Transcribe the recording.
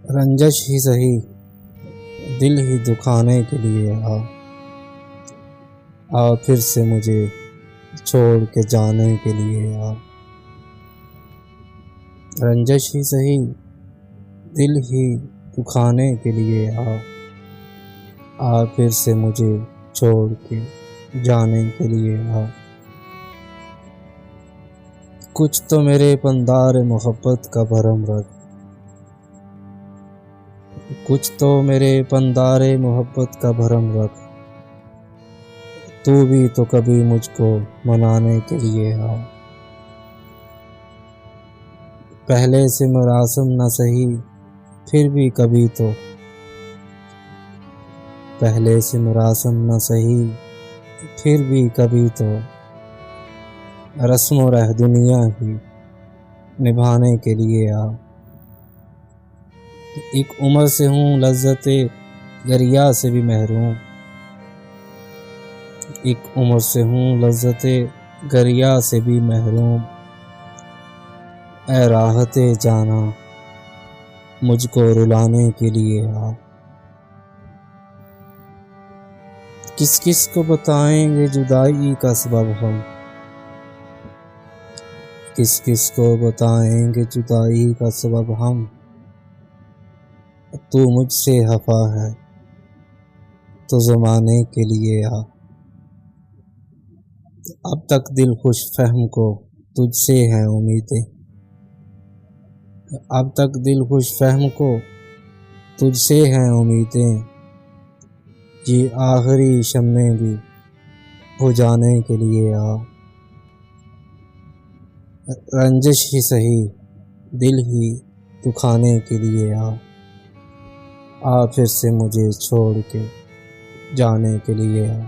रंजश ही सही, दिल ही दुखाने के लिए आ फिर से मुझे छोड़ के जाने के लिए आ। रंजश ही सही, दिल ही दुखाने के लिए आ फिर से मुझे छोड़ के जाने के लिए आ। कुछ तो मेरे पंदार मोहब्बत का भरम रख, कुछ तो मेरे पंदारे मोहब्बत का भरम रख, तू भी तो कभी मुझको मनाने के लिए आ। पहले से मरासम न सही फिर भी कभी तो, पहले से मरासम न सही फिर भी कभी तो, रस्म रह दुनिया ही निभाने के लिए आ। एक उम्र से हूँ लज्जते गरिया से भी महरूम, एक उम्र से हूँ लज्जते गरिया से भी महरूम। ऐ राहते जाना मुझको रुलाने के लिए आ। किस किस को बताएंगे जुदाई का सबब हम, किस किस को बताएंगे जुदाई का सबब हम। तू मुझसे खफा है तो ज़माने के लिए आ। अब तक दिल खुश फहम को तुझसे हैं उम्मीदें, अब तक दिल खुश फहम को तुझसे हैं उम्मीदें। ये आखिरी शम्मे भी हो जाने के लिए आ। रंजिश ही सही, दिल ही दुखाने के लिए आ फिर से मुझे छोड़ के जाने के लिए आ।